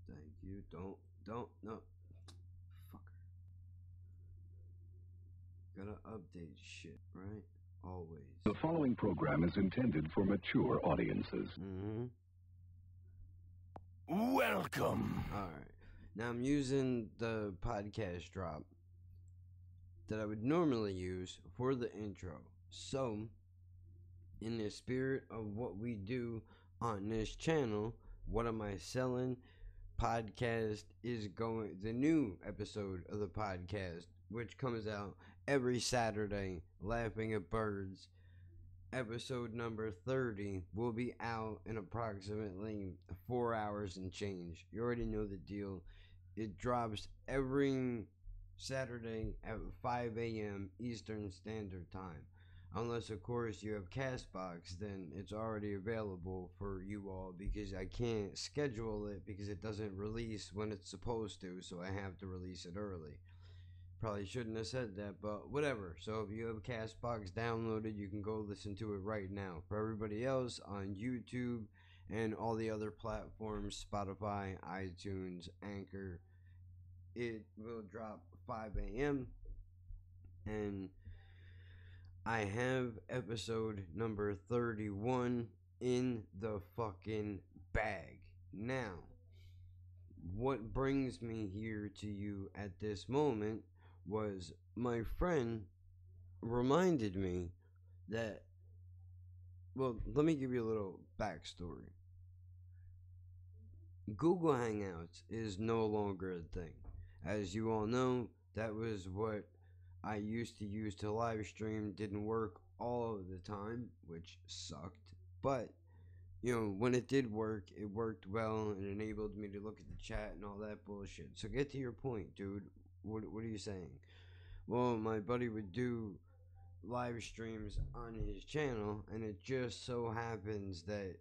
Thank you. No. Fucker. Gotta update shit, right? Always. The following program is intended for mature audiences. Welcome. Alright. Now I'm using the podcast drop that I would normally use for the intro. So, in the spirit of what we do on this channel, What Am I Selling? Podcast is going, the new episode of the podcast, which comes out every Saturday, Laughing at Birds. Episode number 30 will be out in approximately 4 hours and change. You already know the deal. It drops every Saturday at 5 a.m. Eastern Standard Time. Unless, of course, you have Castbox, then it's already available for you all because I can't schedule it because it doesn't release when it's supposed to, so I have to release it early. Probably shouldn't have said that, but whatever. So if you have Castbox downloaded, you can go listen to it right now. For everybody else on YouTube and all the other platforms, Spotify, iTunes, Anchor, it will drop 5 a.m. and I have episode number 31 in the fucking bag. Now, what brings me here to you at this moment was my friend reminded me that, well, let me give you a little backstory. Google Hangouts is no longer a thing. As you all know, that was what I used to use to live stream. Didn't work all of the time, which sucked. But, you know, when it did work, it worked well and enabled me to look at the chat and all that bullshit. So get to your point, dude. What are you saying? Well, my buddy would do live streams on his channel, and it just so happens that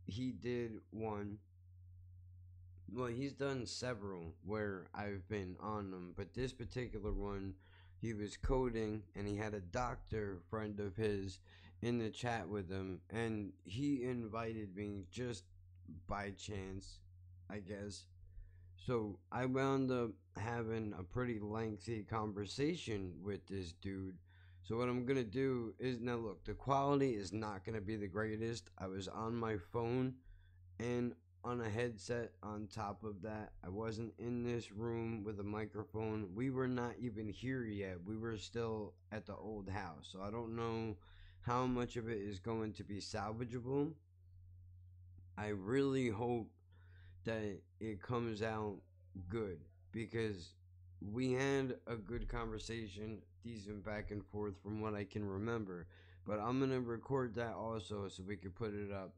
he did one. Well, he's done several where I've been on them, but this particular one, he was coding, and he had a doctor friend of his in the chat with him, and he invited me just by chance, I guess. So I wound up having a pretty lengthy conversation with this dude. So what I'm gonna do is, now look, the quality is not gonna be the greatest. I was on my phone and on a headset on top of that. I wasn't in this room with a microphone. We were not even here yet. We were still at the old house. So I don't know how much of it is going to be salvageable. I really hope that it comes out good because we had a good conversation, decent back and forth from what I can remember. But I'm going to record that also so we can put it up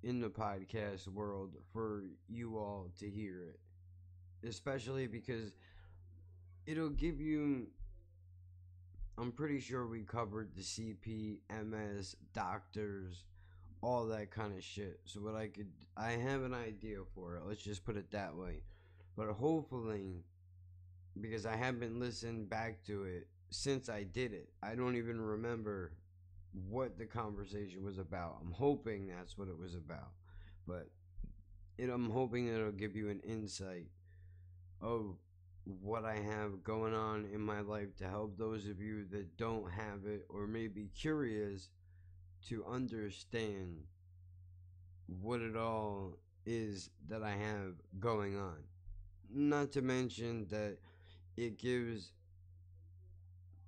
in the podcast world for you all to hear it. Especially because it'll give you, I'm pretty sure we covered the CP, MS, doctors, all that kind of shit. So I have an idea for it. Let's just put it that way. But hopefully, because I haven't listened back to it since I did it, I don't even remember what the conversation was about. I'm hoping that's what it was about. But I'm hoping that it'll give you an insight of what I have going on in my life to help those of you that don't have it or may be curious to understand what it all is that I have going on. Not to mention that it gives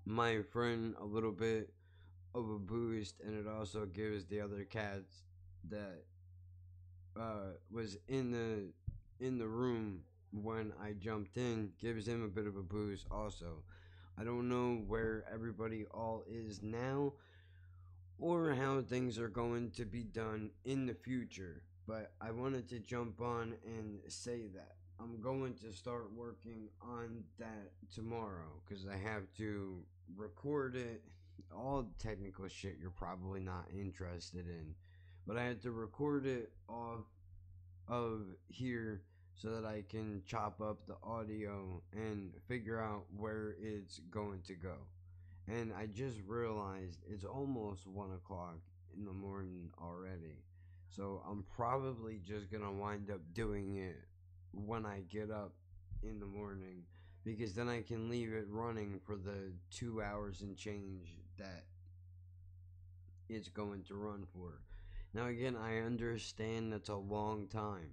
my friend a little bit of a boost, and it also gives the other cats that was in the room when I jumped in, gives him a bit of a boost also. I don't know where everybody all is now or how things are going to be done in the future, but I wanted to jump on and say that I'm going to start working on that tomorrow because I have to record it. All technical shit you're probably not interested in, but I had to record it off of here so that I can chop up the audio and figure out where it's going to go. And I just realized it's almost 1 o'clock in the morning already. So I'm probably just gonna wind up doing it when I get up in the morning, because then I can leave it running for the 2 hours and change that it's going to run for. Now, again, I understand that's a long time.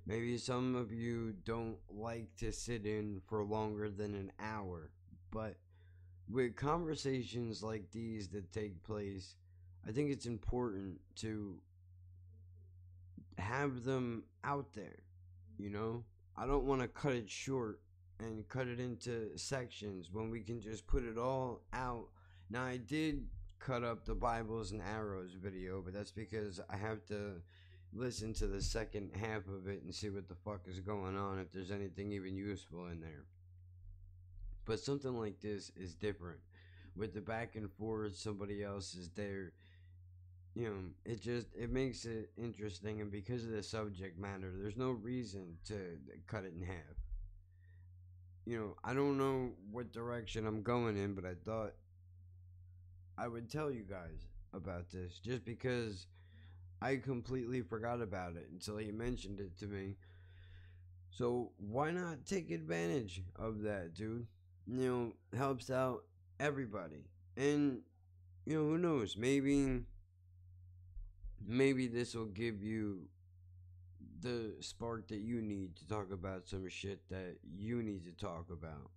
Maybe some of you don't like to sit in for longer than an hour, but with conversations like these that take place, I think it's important to have them out there, you know? I don't want to cut it short and cut it into sections when we can just put it all out. Now, I did cut up the Bibles and Arrows video, but that's because I have to listen to the second half of it and see what the fuck is going on, if there's anything even useful in there. But something like this is different. With the back and forth, somebody else is there. You know, it makes it interesting, and because of the subject matter, there's no reason to cut it in half. You know, I don't know what direction I'm going in, but I thought I would tell you guys about this just because I completely forgot about it until he mentioned it to me. So why not take advantage of that, dude? You know, helps out everybody. And you know, who knows, maybe this will give you the spark that you need to talk about some shit that you need to talk about,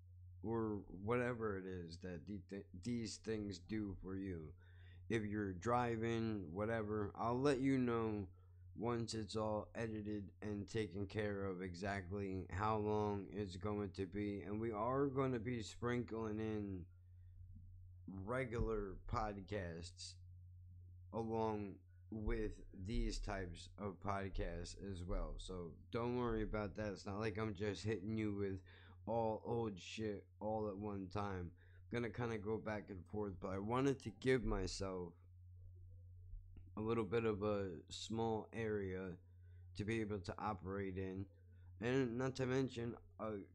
or whatever it is that these things do for you. If you're driving, whatever, I'll let you know once it's all edited and taken care of exactly how long it's going to be. And we are going to be sprinkling in regular podcasts along with these types of podcasts as well. So don't worry about that. It's not like I'm just hitting you with all old shit all at one time. I'm gonna kind of go back and forth, but I wanted to give myself a little bit of a small area to be able to operate in, and not to mention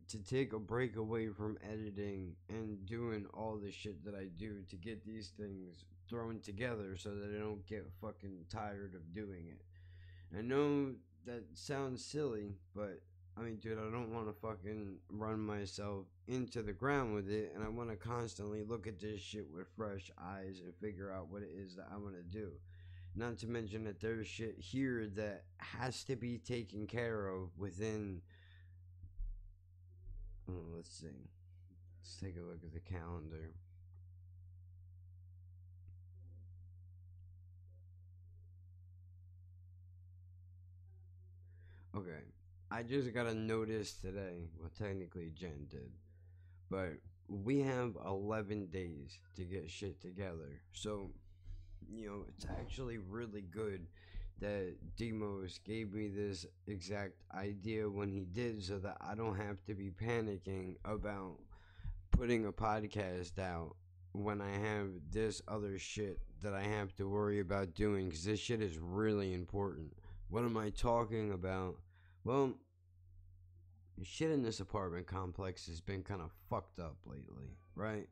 to take a break away from editing and doing all the shit that I do to get these things thrown together so that I don't get fucking tired of doing it. I know that sounds silly, but I mean, dude, I don't want to fucking run myself into the ground with it, and I want to constantly look at this shit with fresh eyes and figure out what it is that I want to do. Not to mention that there's shit here that has to be taken care of within. Let's see. Let's take a look at the calendar. Okay. I just got a notice today. Well, technically, Jen did. But we have 11 days to get shit together. So, you know, it's actually really good that Demos gave me this exact idea when he did, so that I don't have to be panicking about putting a podcast out when I have this other shit that I have to worry about doing, because this shit is really important. What am I talking about? Well, shit in this apartment complex has been kind of fucked up lately, right?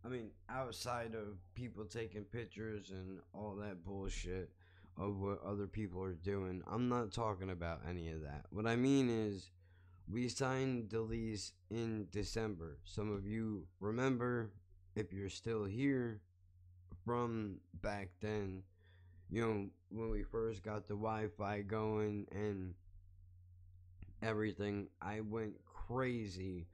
I mean, outside of people taking pictures and all that bullshit of what other people are doing, I'm not talking about any of that. What I mean is, we signed the lease in December. Some of you remember, if you're still here from back then, you know, when we first got the Wi-Fi going and everything, I went crazy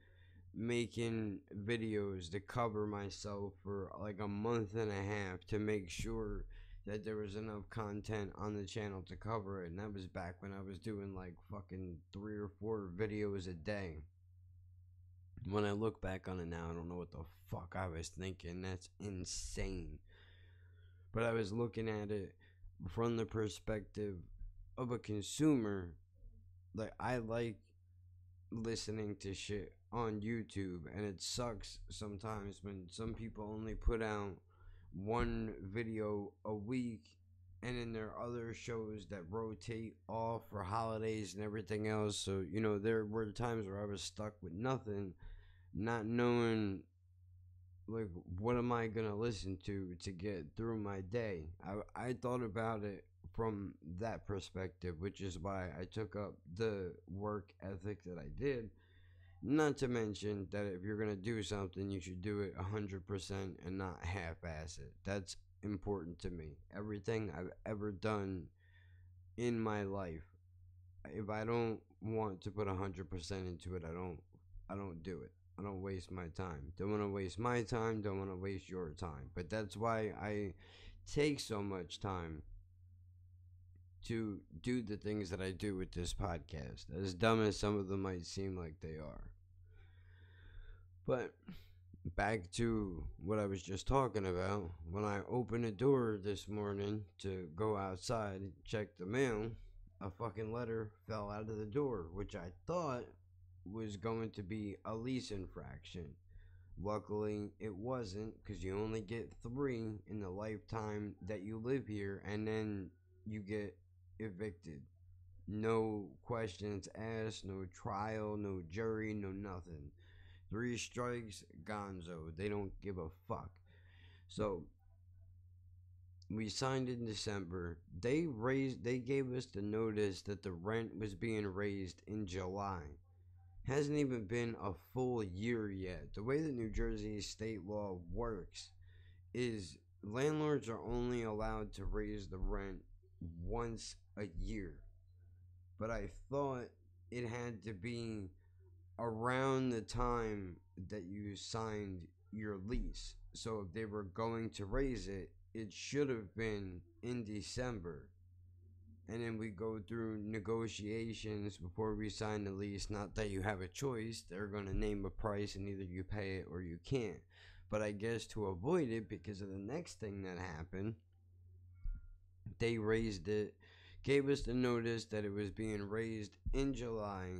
making videos to cover myself for like a month and a half to make sure that there was enough content on the channel to cover it. And that was back when I was doing like fucking 3 or 4 videos a day. When I look back on it now, I don't know what the fuck I was thinking. That's insane. But I was looking at it from the perspective of a consumer. Like, I like listening to shit on YouTube, and it sucks sometimes when some people only put out one video a week, and then there are other shows that rotate off for holidays and everything else. So, you know, there were times where I was stuck with nothing, not knowing, like, what am I gonna listen to get through my day. I thought about it from that perspective, which is why I took up the work ethic that I did. Not to mention that if you're gonna do something, you should do it 100% and not half-ass it. That's important to me. Everything I've ever done in my life, if I don't want to put 100% into it, I don't do it. I don't waste my time. Don't want to waste my time. Don't want to waste your time. But that's why I take so much time to do the things that I do with this podcast. As dumb as some of them might seem like they are. But back to what I was just talking about. When I opened the door this morning to go outside and check the mail, a fucking letter fell out of the door, which I thought was going to be a lease infraction. Luckily, it wasn't, because you only get 3 in the lifetime that you live here, and then you get evicted. No questions asked, no trial, no jury, no nothing. 3 strikes, gonzo. They don't give a fuck. So we signed in December. They gave us the notice that the rent was being raised in July. Hasn't even been a full year yet. The way that New Jersey state law works is landlords are only allowed to raise the rent once a year. But I thought it had to be around the time that you signed your lease. So if they were going to raise it, it should have been in December. And then we go through negotiations before we sign the lease. Not that you have a choice. They're going to name a price and either you pay it or you can't. But I guess to avoid it, because of the next thing that happened, they raised it, gave us the notice that it was being raised in July.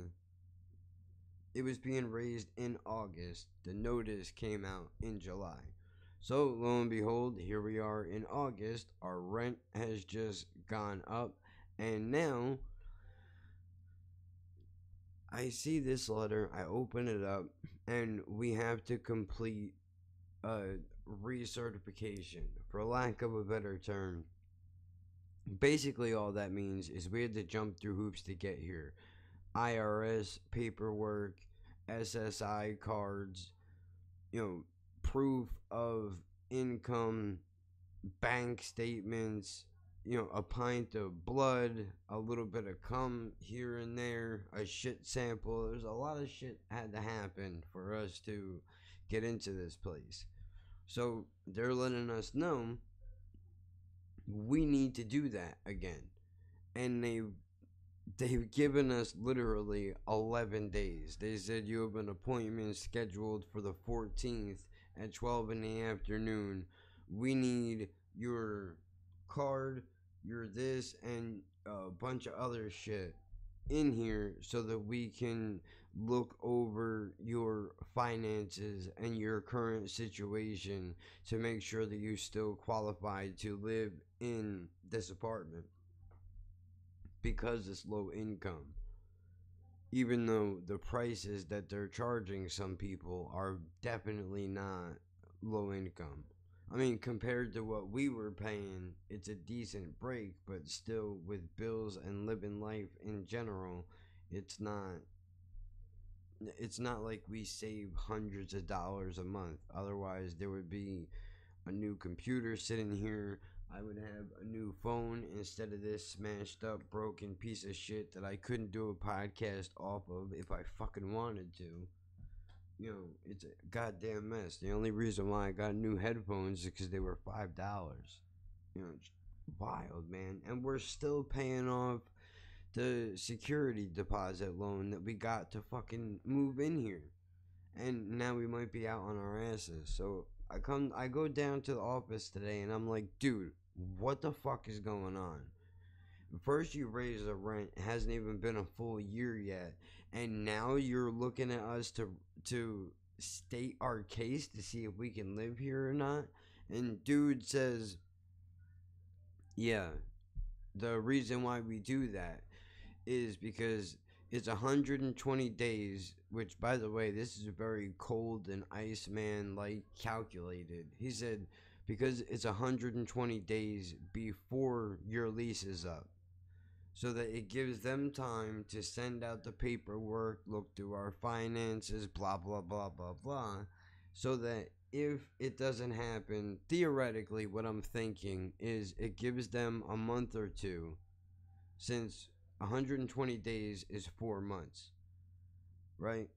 It was being raised in August. The notice came out in July. So, lo and behold, here we are in August. Our rent has just gone up. And now, I see this letter. I open it up. And we have to complete a recertification. For lack of a better term. Basically, all that means is we had to jump through hoops to get here. IRS paperwork, SSI cards, proof of income, bank statements, a pint of blood, a little bit of cum here and there, a shit sample. There's a lot of shit had to happen for us to get into this place. So they're letting us know we need to do that again. And they've given us literally 11 days. They said you have an appointment scheduled for the 14th at 12 in the afternoon. We need your card, your this, and a bunch of other shit in here so that we can look over your finances and your current situation to make sure that you still qualify to live in this apartment. Because it's low income, even though the prices that they're charging some people are definitely not low income. I mean, compared to what we were paying, it's a decent break, but still with bills and living life in general, it's not like we save hundreds of dollars a month. Otherwise, there would be a new computer sitting here. I would have a new phone instead of this smashed up, broken piece of shit that I couldn't do a podcast off of if I fucking wanted to. It's a goddamn mess. The only reason why I got new headphones is because they were $5. It's wild, man. And we're still paying off the security deposit loan that we got to fucking move in here. And now we might be out on our asses. So I go down to the office today and I'm like, dude, what the fuck is going on? First you raise the rent, it hasn't even been a full year yet, and now you're looking at us to state our case to see if we can live here or not. And dude says, yeah, the reason why we do that is because it's 120 days, which, by the way, this is very cold and Iceman like calculated. He said because it's 120 days before your lease is up, so that it gives them time to send out the paperwork, look through our finances, blah, blah, blah, blah, blah, so that if it doesn't happen, theoretically, what I'm thinking is it gives them a month or two, since 120 days is 4 months, right?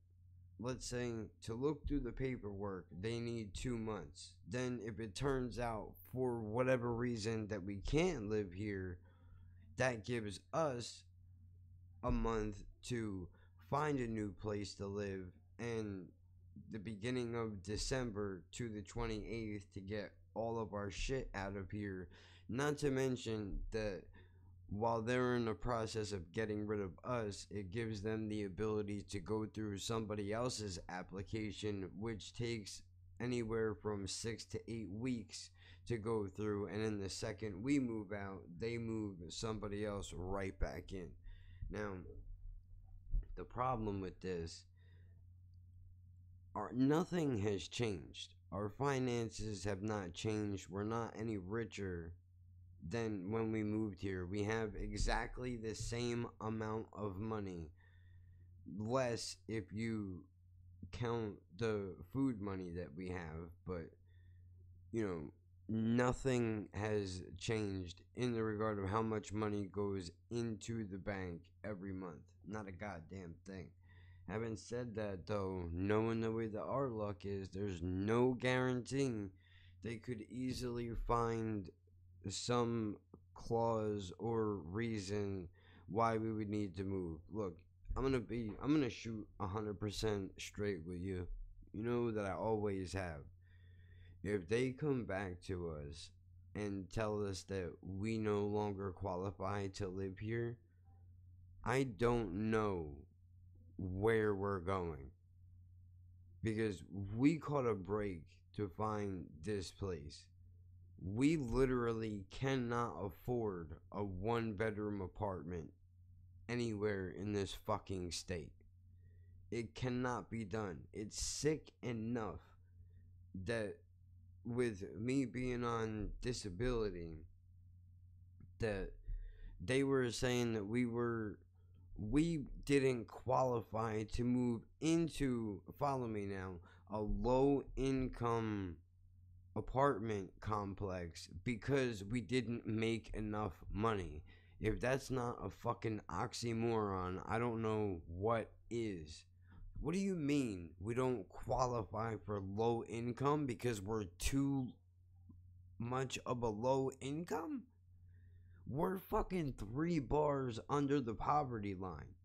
Let's say to look through the paperwork, they need 2 months. Then, if it turns out for whatever reason that we can't live here, that gives us a month to find a new place to live, and the beginning of December to the 28th to get all of our shit out of here. Not to mention that while they're in the process of getting rid of us, it gives them the ability to go through somebody else's application, which takes anywhere from 6 to 8 weeks to go through. And in the second we move out, they move somebody else right back in. Now, the problem with this are nothing has changed. Our finances have not changed. We're not any richer than when we moved here. We have exactly the same amount of money, less if you count the food money that we have, but nothing has changed in the regard of how much money goes into the bank every month. Not a goddamn thing. Having said that, though, knowing the way that our luck is, there's no guarantee they could easily find some clause or reason why we would need to move. Look, I'm gonna shoot 100% straight with you. You know that I always have. If they come back to us and tell us that we no longer qualify to live here, I don't know where we're going, because we caught a break to find this place. We literally cannot afford a 1-bedroom apartment anywhere in this fucking state. It cannot be done. It's sick enough that with me being on disability, that they were saying that we didn't qualify to move into, follow me now, a low income apartment complex because we didn't make enough money. If that's not a fucking oxymoron, I don't know what is. What do you mean we don't qualify for low income because we're too much of a low income? We're fucking 3 bars under the poverty line.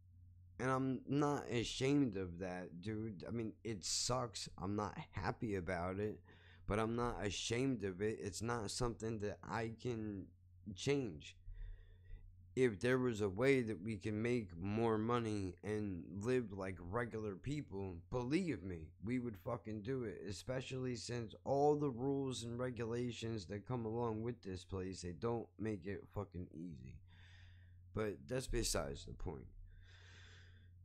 And I'm not ashamed of that, dude. I mean, it sucks. I'm not happy about it, but I'm not ashamed of it. It's not something that I can change. If there was a way that we can make more money and live like regular people, believe me, we would fucking do it. Especially since all the rules and regulations that come along with this place, they don't make it fucking easy. But that's besides the point.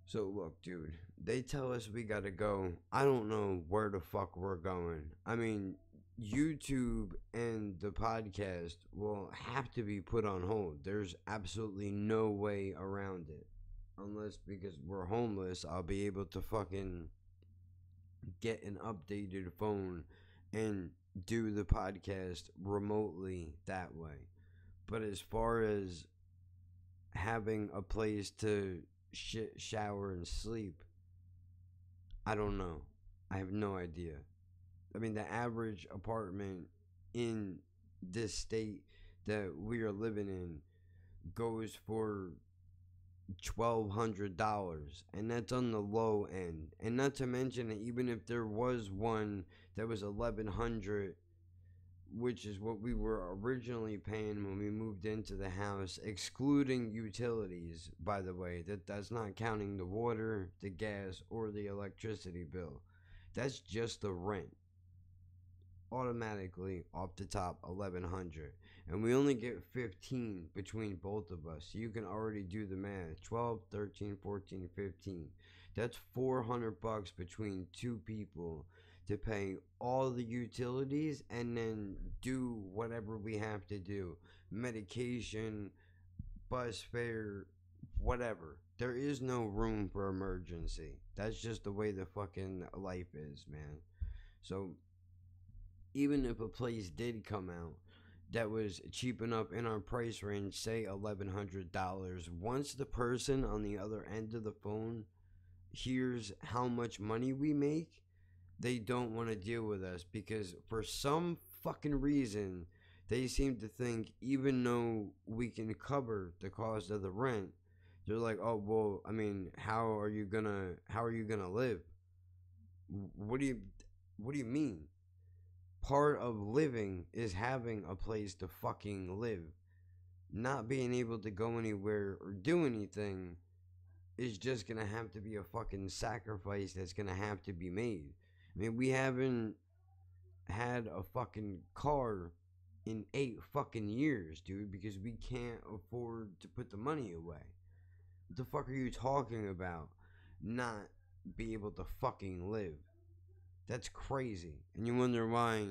So look, dude, they tell us we gotta go. I don't know where the fuck we're going. I mean, YouTube and the podcast will have to be put on hold. There's absolutely no way around it. Unless, because we're homeless, I'll be able to fucking get an updated phone and do the podcast remotely that way. But as far as having a place to shit, shower, and sleep, I don't know. I have no idea. I mean, the average apartment in this state that we are living in goes for $1,200, and that's on the low end. And not to mention that even if there was one that was $1,100, which is what we were originally paying when we moved into the house, excluding utilities, by the way, that's not counting the water, the gas, or the electricity bill. That's just the rent. Automatically off the top, $1,100, and we only get 15 between both of us, so you can already do the math. 12, 13, 14, 15. That's $400 between two people to pay all the utilities and then do whatever we have to do. Medication, bus fare, whatever. There is no room for emergency. That's just the way the fucking life is, man. So even if a place did come out that was cheap enough in our price range, say $1,100, once the person on the other end of the phone hears how much money we make, they don't want to deal with us because for some fucking reason they seem to think even though we can cover the cost of the rent, they're like, oh well, I mean, how are you gonna live? What do you what do you mean? Part of living is having a place to fucking live. Not being able to go anywhere or do anything is just gonna have to be a fucking sacrifice that's gonna have to be made. I mean, we haven't had a fucking car in 8 fucking years, dude, because we can't afford to put the money away. What the fuck are you talking about? Not be able to fucking live. That's crazy. And you wonder why,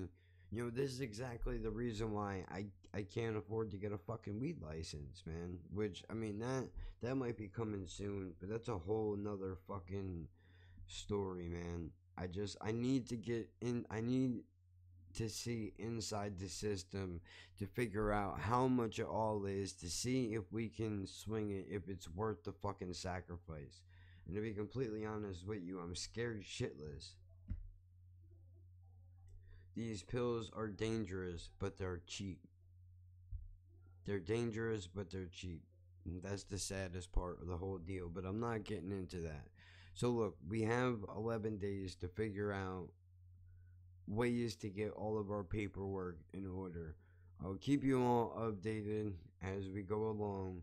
this is exactly the reason why I can't afford to get a fucking weed license, man. Which, I mean, that might be coming soon, but that's a whole nother fucking story, man. I need to get in, I need to see inside the system to figure out how much it all is, to see if we can swing it, if it's worth the fucking sacrifice. And to be completely honest with you, I'm scared shitless. These pills are dangerous, but they're cheap. They're dangerous, but they're cheap. And that's the saddest part of the whole deal, but I'm not getting into that. So, look, we have 11 days to figure out ways to get all of our paperwork in order. I'll keep you all updated as we go along.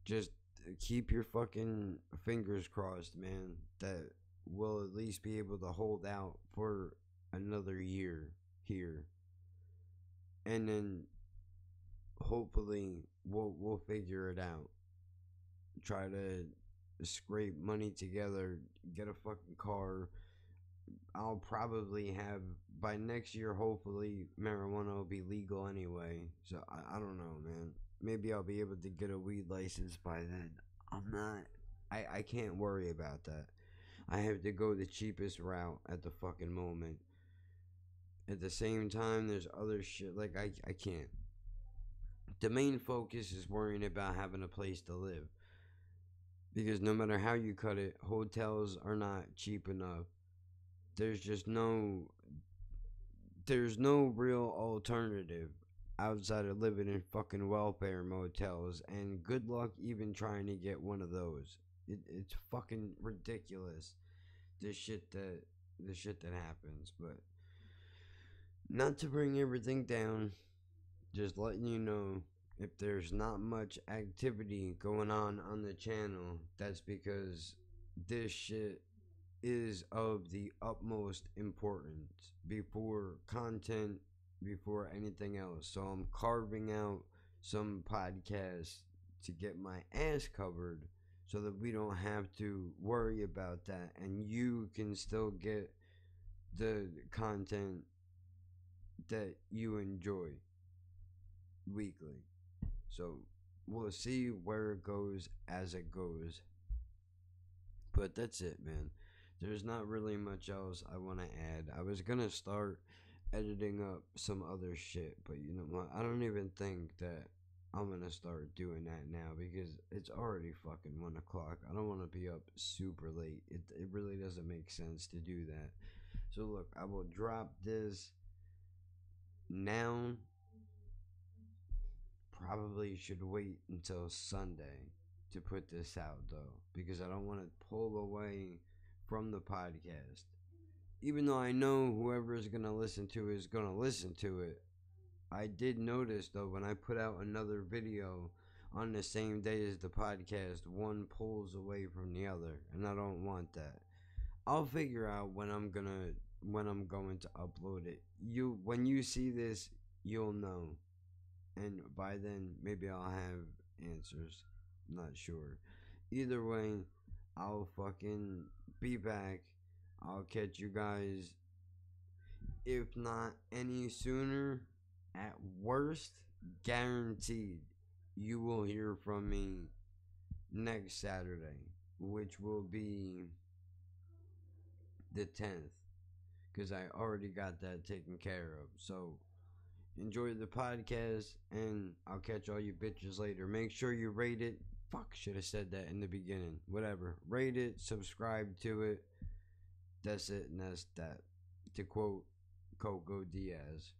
Just keep your fucking fingers crossed, man, that we'll at least be able to hold out for another year here. And then hopefully we'll figure it out. Try to scrape money together, get a fucking car. I'll probably have by next year. Hopefully, marijuana will be legal anyway. So I don't know, man. Maybe I'll be able to get a weed license by then. I'm not. I can't worry about that. I have to go the cheapest route at the fucking moment. At the same time, there's other shit like I can't. The main focus is worrying about having a place to live. Because no matter how you cut it, hotels are not cheap enough. There's just there's no real alternative outside of living in fucking welfare motels, and good luck even trying to get one of those. It's fucking ridiculous, the shit that happens. But not to bring everything down, just letting you know, if there's not much activity going on the channel, that's because this shit is of the utmost importance before content, before anything else. So I'm carving out some podcasts to get my ass covered so that we don't have to worry about that, and you can still get the content that you enjoy weekly. So we'll see where it goes as it goes. But that's it, man. There's not really much else I want to add. I was gonna start editing up some other shit, but you know what? I don't even think that I'm gonna start doing that now because it's already fucking 1 o'clock. I don't want to be up super late. It really doesn't make sense to do that. So look, I will drop this now. Probably should wait until Sunday to put this out though, because I don't want to pull away from the podcast. Even though I know whoever is going to listen to it is going to listen to it, I did notice though when I put out another video on the same day as the podcast, one pulls away from the other, and I don't want that. I'll figure out when I'm going to upload it. When you see this, you'll know. And by then, maybe I'll have answers. Not sure. Either way, I'll fucking be back. I'll catch you guys if not any sooner, at worst, guaranteed, you will hear from me next Saturday, which will be the 10th, because I already got that taken care of. So enjoy the podcast, and I'll catch all you bitches later. Make sure you rate it. Fuck, should have said that in the beginning. Whatever. Rate it, subscribe to it. That's it, and that's that. To quote Coco Diaz.